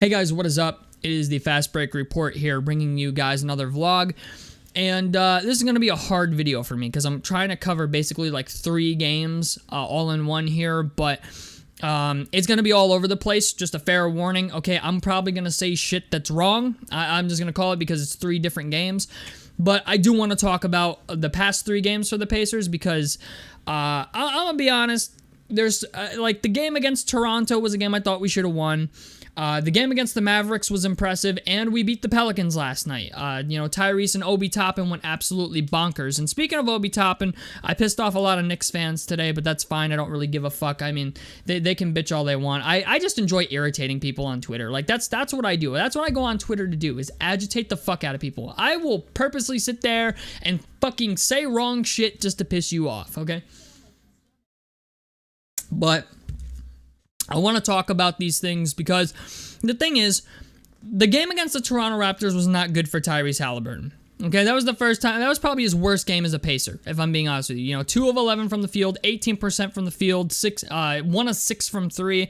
Hey guys, what is up? It is the Fast Break Report here, bringing you guys another vlog. And this is going to be a hard video for me because I'm trying to cover basically like 3 games all in one here, but it's going to be all over the place. Just a fair warning. Okay, I'm probably going to say shit that's wrong. I'm just going to call it because it's 3 different games. But I do want to talk about the past 3 games for the Pacers because I'm going to be honest. There's like the game against Toronto was a game I thought we should have won. The game against the Mavericks was impressive, and we beat the Pelicans last night. Tyrese and Obi Toppin went absolutely bonkers. And speaking of Obi Toppin, I pissed off a lot of Knicks fans today, but that's fine. I don't really give a fuck. I mean, they can bitch all they want. I just enjoy irritating people on Twitter. Like, that's what I do. That's what I go on Twitter to do, is agitate the fuck out of people. I will purposely sit there and fucking say wrong shit just to piss you off, okay? But I want to talk about these things because the thing is, the game against the Toronto Raptors was not good for Tyrese Halliburton. Okay, that was the first time. That was probably his worst game as a Pacer, if I'm being honest with you. 2 of 11 from the field, 18% from the field, 1 of 6 from 3.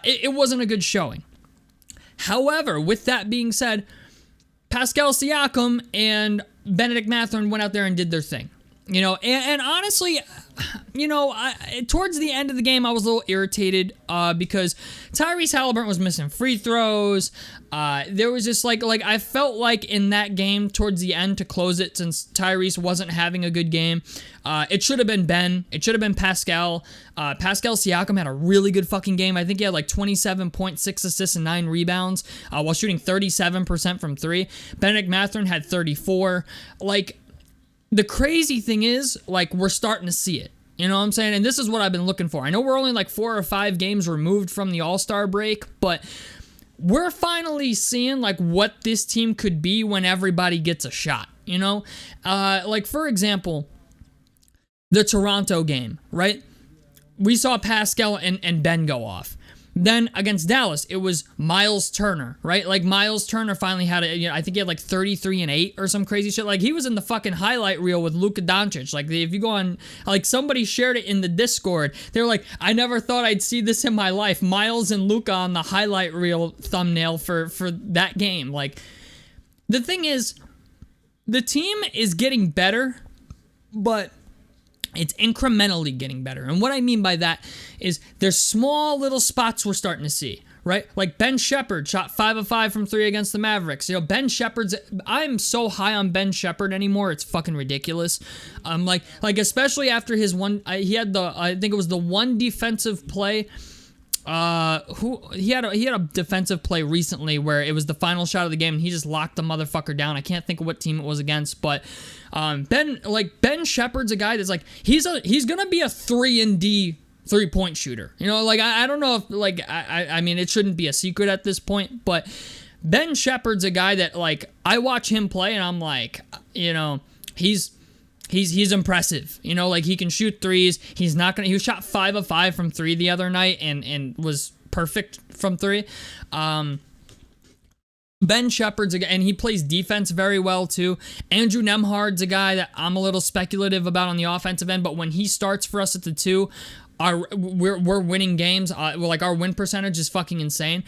It wasn't a good showing. However, with that being said, Pascal Siakam and Benedict Mathurin went out there and did their thing. And honestly, towards the end of the game, I was a little irritated because Tyrese Halliburton was missing free throws. There was just like I felt like in that game towards the end to close it, since Tyrese wasn't having a good game, it should have been Ben. It should have been Pascal. Pascal Siakam had a really good fucking game. I think he had like 27.6 assists and 9 rebounds while shooting 37% from 3. Benedict Mathurin had 34. The crazy thing is, we're starting to see it. You know what I'm saying? And this is what I've been looking for. I know we're only 4 or 5 games removed from the All-Star break, but we're finally seeing, what this team could be when everybody gets a shot, for example, the Toronto game, right? We saw Pascal and Ben go off. Then against Dallas, it was Miles Turner, right? Miles Turner finally had I think he had 33 and 8 or some crazy shit. He was in the fucking highlight reel with Luka Doncic. If you go on, somebody shared it in the Discord. They were like, I never thought I'd see this in my life. Miles and Luka on the highlight reel thumbnail for that game. The thing is, the team is getting better, but it's incrementally getting better. And what I mean by that is there's small little spots we're starting to see, right? Ben Shepherd shot 5 of 5 from 3 against the Mavericks. Ben Shepherd's, I'm so high on Ben Shepherd anymore, it's fucking ridiculous. Especially after his one, he had I think it was the one defensive play. He had a defensive play recently where it was the final shot of the game and he just locked the motherfucker down. I can't think of what team it was against, but Ben Shepherd's a guy that's he's gonna be a 3-and-D 3-point shooter. I don't know if I mean, it shouldn't be a secret at this point, but Ben Shepherd's a guy that I watch him play and I'm he's impressive. He can shoot threes. He shot 5 of 5 from 3 the other night and was perfect from 3. Ben Shepherd's a guy, and he plays defense very well too. Andrew Nembhard's a guy that I'm a little speculative about on the offensive end, but when he starts for us at the 2, we're winning games. Our win percentage is fucking insane.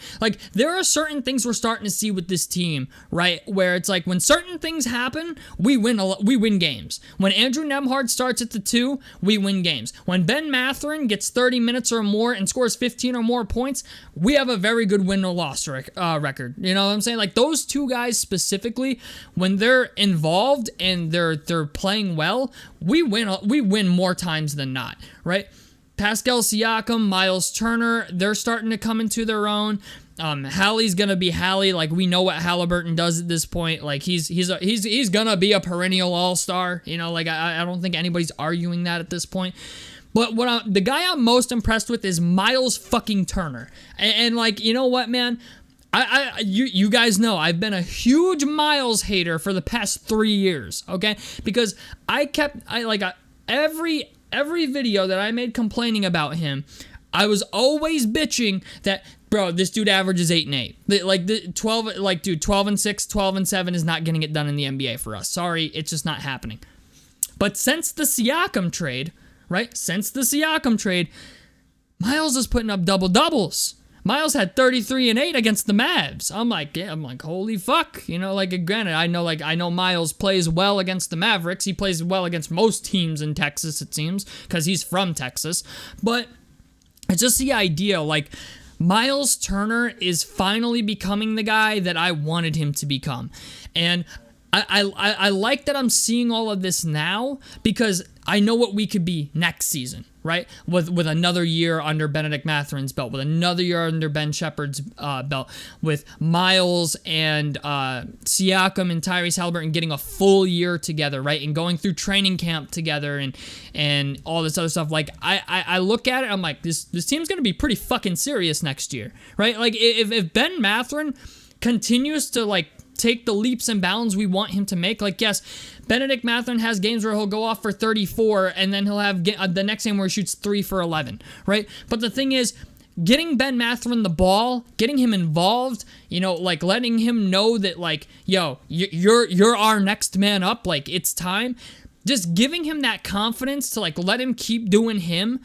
There are certain things we're starting to see with this team, right? Where it's when certain things happen, we win games. When Andrew Nembhard starts at the 2, we win games. When Ben Mathurin gets 30 minutes or more and scores 15 or more points, we have a very good win or loss record. You know what I'm saying? Those 2 guys specifically, when they're involved and they're playing well, we win more times than not, right? Pascal Siakam, Miles Turner, they're starting to come into their own. Hallie's gonna be Hallie. We know what Halliburton does at this point. He's gonna be a perennial all-star. I don't think anybody's arguing that at this point. But the guy I'm most impressed with is Miles fucking Turner. And you know what, man? You guys know I've been a huge Miles hater for the past 3 years. Okay, because every video that I made complaining about him, I was always bitching that, bro, this dude averages 8 and 8. 12 and 6, 12 and 7 is not getting it done in the NBA for us. Sorry, it's just not happening. But since the Siakam trade, right? Miles is putting up double doubles. Miles had 33 and 8 against the Mavs. I'm like, holy fuck. You know, like, granted, I know Miles plays well against the Mavericks. He plays well against most teams in Texas, it seems, because he's from Texas. But it's just the idea, like, Miles Turner is finally becoming the guy that I wanted him to become. And I like that I'm seeing all of this now, because I know what we could be next season, right? With another year under Benedict Matherin's belt, with another year under Ben Shepherd's belt, with Miles and Siakam and Tyrese Haliburton getting a full year together, right? And going through training camp together and all this other stuff. Like, I look at it, I'm like, this team's going to be pretty fucking serious next year, right? Like, if Ben Mathurin continues to, like, take the leaps and bounds we want him to make. Like, yes, Benedict Mathurin has games where he'll go off for 34, and then he'll have the next game where he shoots 3 for 11, right? But the thing is, getting Ben Mathurin the ball, getting him involved, you know, like, letting him know that, like, yo, you're our next man up, like, it's time. Just giving him that confidence to, like, let him keep doing him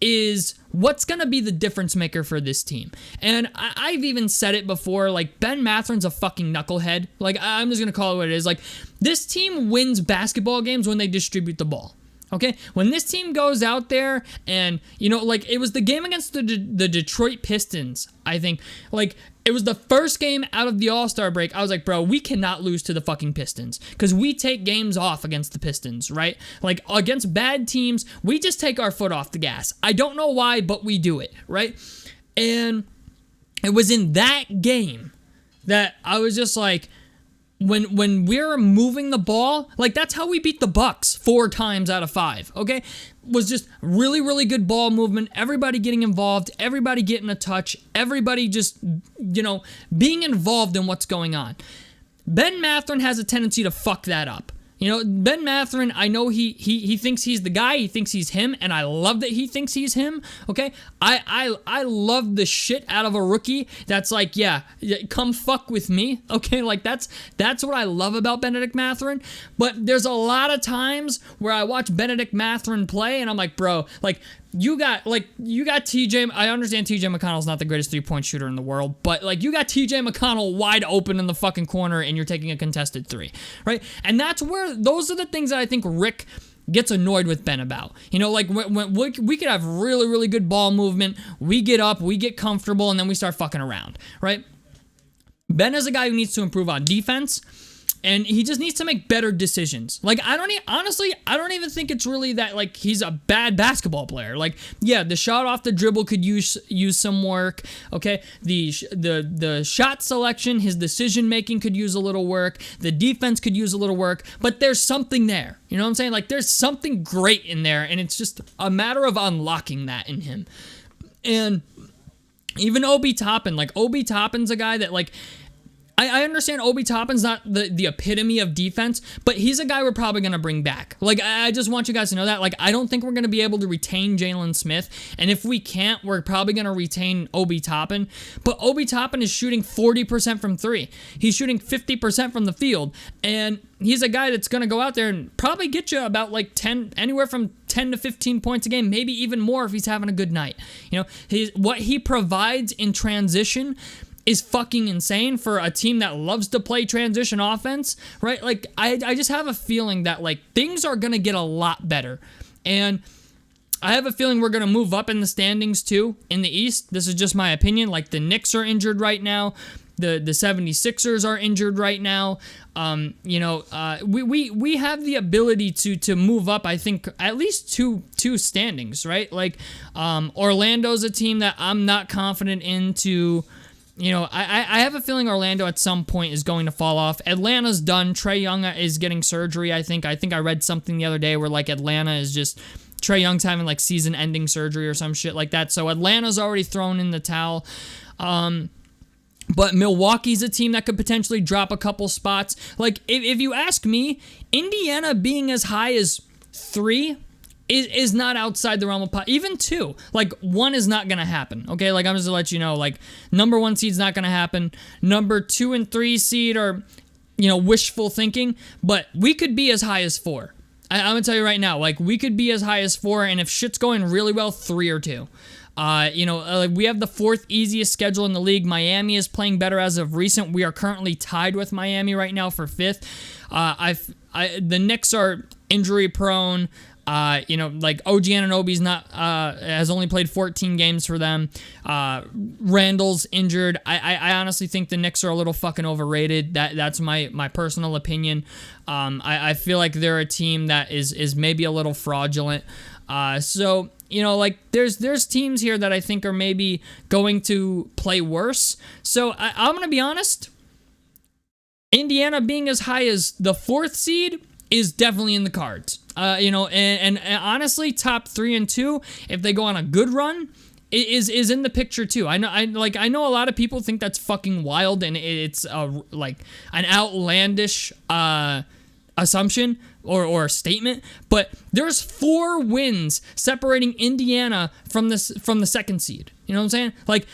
is what's going to be the difference maker for this team. And I've even said it before, like, Ben Matherin's a fucking knucklehead. Like, I'm just going to call it what it is. Like, this team wins basketball games when they distribute the ball. Okay? When this team goes out there and, you know, like, it was the game against the Detroit Pistons, I think. Like, it was the first game out of the All-Star break. I was like, bro, we cannot lose to the fucking Pistons, because we take games off against the Pistons, right? Like, against bad teams, we just take our foot off the gas. I don't know why, but we do it, right? And it was in that game that I was just like, when we're moving the ball, like, that's how we beat the Bucks 4 times out of 5, okay? Was just really, really good ball movement, everybody getting involved, everybody getting a touch, everybody just, you know, being involved in what's going on. Ben Mathurin has a tendency to fuck that up. You know, Ben Mathurin, I know he thinks he's the guy, he thinks he's him, and I love that he thinks he's him, okay? I love the shit out of a rookie that's like, yeah, come fuck with me, okay? Like, that's what I love about Benedict Mathurin, but there's a lot of times where I watch Benedict Mathurin play, and I'm like, bro, like, you got TJ, I understand TJ McConnell's not the greatest three-point shooter in the world, but, like, you got TJ McConnell wide open in the fucking corner and you're taking a contested 3, right? And that's where, those are the things that I think Rick gets annoyed with Ben about. You know, like, when we could have really, really good ball movement, we get up, we get comfortable, and then we start fucking around, right? Ben is a guy who needs to improve on defense, and he just needs to make better decisions. Like, honestly, I don't even think it's really that, like, he's a bad basketball player. Like, yeah, the shot off the dribble could use some work, okay? The shot selection, his decision making could use a little work. The defense could use a little work, but there's something there. You know what I'm saying? Like, there's something great in there, and it's just a matter of unlocking that in him. And even Obi Toppin, like, Obi Toppin's a guy that, like, I understand Obi Toppin's not the epitome of defense, but he's a guy we're probably going to bring back. Like, I just want you guys to know that. Like, I don't think we're going to be able to retain Jalen Smith, and if we can't, we're probably going to retain Obi Toppin. But Obi Toppin is shooting 40% from 3. He's shooting 50% from the field, and he's a guy that's going to go out there and probably get you about, like, anywhere from 10 to 15 points a game, maybe even more if he's having a good night. You know, what he provides in transition is fucking insane for a team that loves to play transition offense, right? Like, I just have a feeling that, like, things are going to get a lot better. And I have a feeling we're going to move up in the standings, too, in the East. This is just my opinion. Like, the Knicks are injured right now. The 76ers are injured right now. You know, we have the ability to move up, I think, at least two standings, right? Like, Orlando's a team that I'm not confident in to... You know, I have a feeling Orlando at some point is going to fall off. Atlanta's done. Trae Young is getting surgery, I think. I think I read something the other day where, like, Atlanta is just... Trae Young's having, like, season-ending surgery or some shit like that. So Atlanta's already thrown in the towel. But Milwaukee's a team that could potentially drop a couple spots. Like, if you ask me, Indiana being as high as 3... is not outside the realm of even 2. Like, 1 is not going to happen, okay? Like, I'm just going to let you know, like, number 1 seed's not going to happen. Number 2 and 3 seed are, you know, wishful thinking, but we could be as high as 4. I'm going to tell you right now, like, we could be as high as 4, and if shit's going really well, 3 or 2. We have the fourth easiest schedule in the league. Miami is playing better as of recent. We are currently tied with Miami right now for fifth. The Knicks are injury prone. OG Anunoby's has only played 14 games for them. Randall's injured. I honestly think the Knicks are a little fucking overrated. That's my personal opinion. I feel like they're a team that is maybe a little fraudulent. There's teams here that I think are maybe going to play worse. So I'm going to be honest. Indiana being as high as the fourth seed is definitely in the cards. And honestly, top 3 and 2, if they go on a good run, is in the picture too. I know a lot of people think that's fucking wild and it's an outlandish assumption or statement, but there's 4 wins separating Indiana from the second seed. You know what I'm saying? Like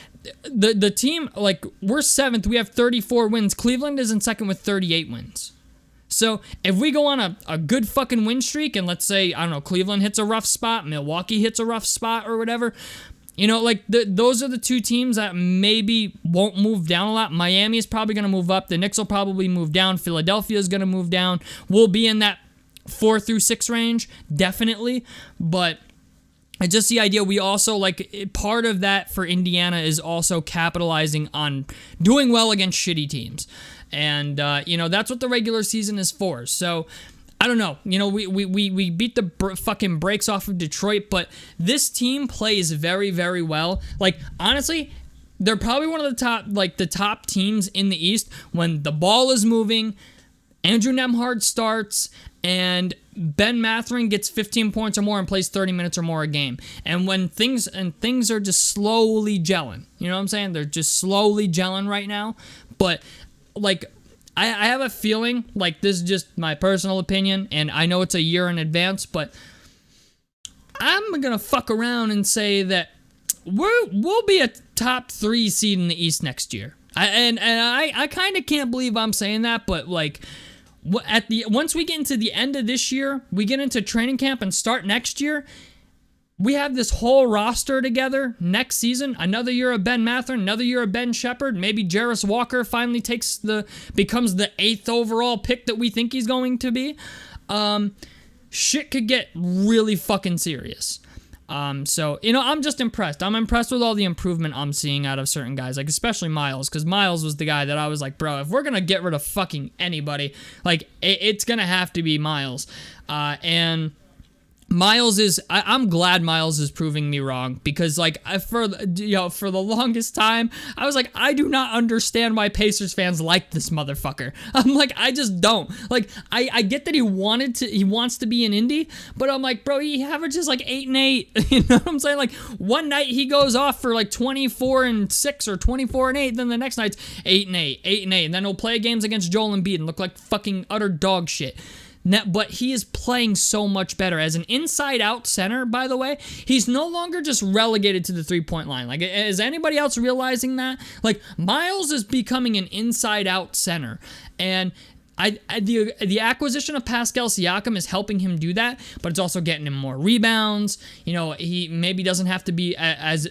the team, like we're 7th, we have 34 wins. Cleveland is in second with 38 wins. So if we go on a good fucking win streak and let's say, I don't know, Cleveland hits a rough spot, Milwaukee hits a rough spot or whatever, those are the 2 teams that maybe won't move down a lot. Miami is probably going to move up. The Knicks will probably move down. Philadelphia is going to move down. We'll be in that 4 through 6 range, definitely. But it's just the idea. We also, part of that for Indiana is also capitalizing on doing well against shitty teams. And, that's what the regular season is for. So, I don't know. We beat the fucking brakes off of Detroit, but this team plays very, very well. Like, honestly, they're probably one of the top teams in the East when the ball is moving, Andrew Nembhard starts, and Ben Mathurin gets 15 points or more and plays 30 minutes or more a game. And when things are just slowly gelling. You know what I'm saying? They're just slowly gelling right now. But I have a feeling, this is just my personal opinion, and I know it's a year in advance, but I'm going to fuck around and say that we'll be a top 3 seed in the East next year. I kind of can't believe I'm saying that, but once we get into the end of this year, we get into training camp and start next year, we have this whole roster together next season. Another year of Ben Mathurin, another year of Ben Shepherd. Maybe Jarris Walker finally becomes the 8th overall pick that we think he's going to be. Shit could get really fucking serious. I'm just impressed. I'm impressed with all the improvement I'm seeing out of certain guys, especially Miles, because Miles was the guy that I was like, bro, if we're going to get rid of fucking anybody, it's going to have to be Miles. And Miles I'm glad Miles is proving me wrong because for the longest time I was like, I do not understand why Pacers fans like this motherfucker. I'm like, I just don't. I get that he wants to be in Indy, but I'm like, bro, he averages 8 and 8. You know what I'm saying? One night he goes off for 24 and 6 or 24 and 8, then the next night's 8 and 8, 8 and 8, and then he'll play games against Joel Embiid and look like fucking utter dog shit. But he is playing so much better. As an inside-out center, by the way, he's no longer just relegated to the three-point line. Is anybody else realizing that? Miles is becoming an inside-out center. And the acquisition of Pascal Siakam is helping him do that, but it's also getting him more rebounds. He maybe doesn't have to be as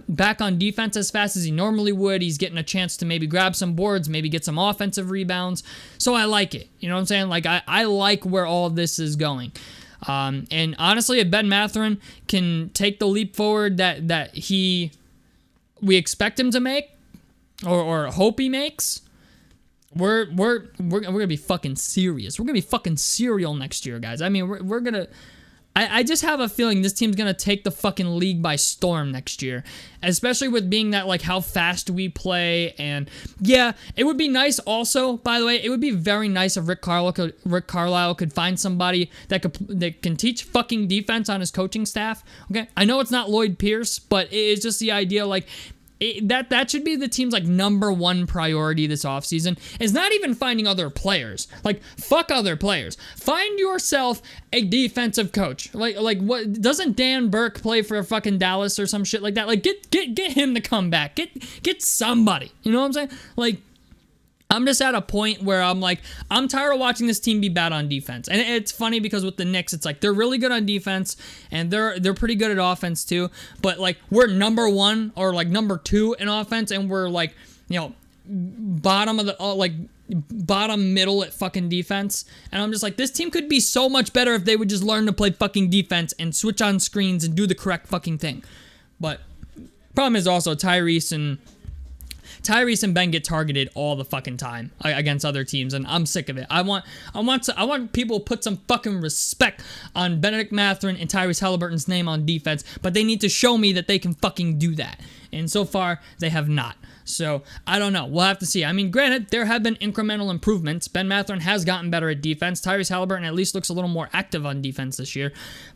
back on defense as fast as he normally would. He's getting a chance to maybe grab some boards, maybe get some offensive rebounds. So I like it. You know what I'm saying? I like where all of this is going. And honestly, if Ben Mathurin can take the leap forward that we expect him to make or hope he makes, we're gonna be fucking serious. We're gonna be fucking serial next year, guys. I mean, we're gonna. I just have a feeling this team's gonna take the fucking league by storm next year, especially with being that how fast we play. And yeah, it would be nice. Also, by the way, it would be very nice if Rick Carlisle could find somebody that can teach fucking defense on his coaching staff. Okay, I know it's not Lloyd Pierce, but it's just the idea that should be the team's number one priority this offseason is not even finding other players. Fuck other players. Find yourself a defensive coach. What doesn't Dan Burke play for fucking Dallas or some shit like that? Get him to come back. Get somebody. You know what I'm saying? I'm just at a point where I'm like, I'm tired of watching this team be bad on defense. And it's funny because with the Knicks, it's like they're really good on defense and they're pretty good at offense too. But like we're number 1 or like number 2 in offense, and we're like, you know, bottom of the bottom middle at fucking defense. And I'm just like, this team could be so much better if they would just learn to play fucking defense and switch on screens and do the correct fucking thing. But problem is also Tyrese and Ben get targeted all the fucking time against other teams, and I'm sick of it. I want people to put some fucking respect on Benedict Mathurin and Tyrese Halliburton's name on defense, but they need to show me that they can fucking do that. And so far, they have not. So, I don't know. We'll have to see. I mean, granted, there have been incremental improvements. Ben Mathurin has gotten better at defense. Tyrese Halliburton at least looks a little more active on defense this year.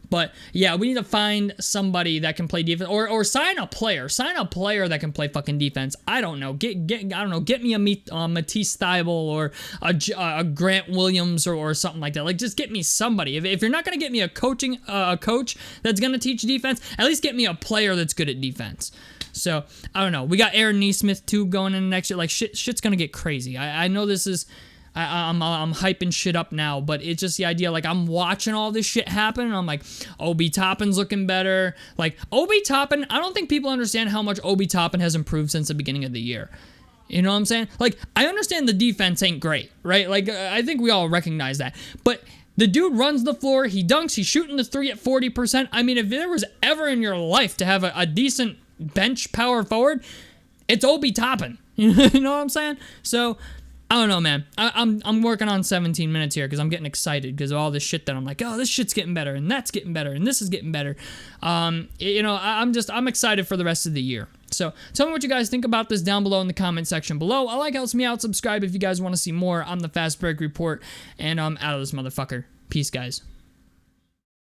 But, yeah, we need to find somebody that can play defense. Or sign a player. Sign a player that can play fucking defense. I don't know. Get me a Matisse Thybulle or a Grant Williams or something like that. Like, just get me somebody. If you're not going to get me a coach that's going to teach defense, at least get me a player that's good at defense. So, I don't know. We got Aaron Nesmith, too, going in next year. Like, shit's going to get crazy. I know this is... I'm hyping shit up now, but it's just the idea, like, I'm watching all this shit happen, and I'm like, Obi Toppin's looking better. Like, Obi Toppin, I don't think people understand how much Obi Toppin has improved since the beginning of the year. You know what I'm saying? Like, I understand the defense ain't great, right? Like, I think we all recognize that. But... the dude runs the floor, he dunks, he's shooting the 3 at 40%. I mean, if there was ever in your life to have a decent bench power forward, it's Obi Toppin. You know what I'm saying? So, I don't know, man. I'm working on 17 minutes here because I'm getting excited because of all this shit that I'm like, oh, this shit's getting better, and that's getting better, and this is getting better. I'm excited for the rest of the year. So, tell me what you guys think about this down below in the comment section below. Helps me out. Subscribe if you guys want to see more on the Fast Break Report. And I'm out of this motherfucker. Peace, guys.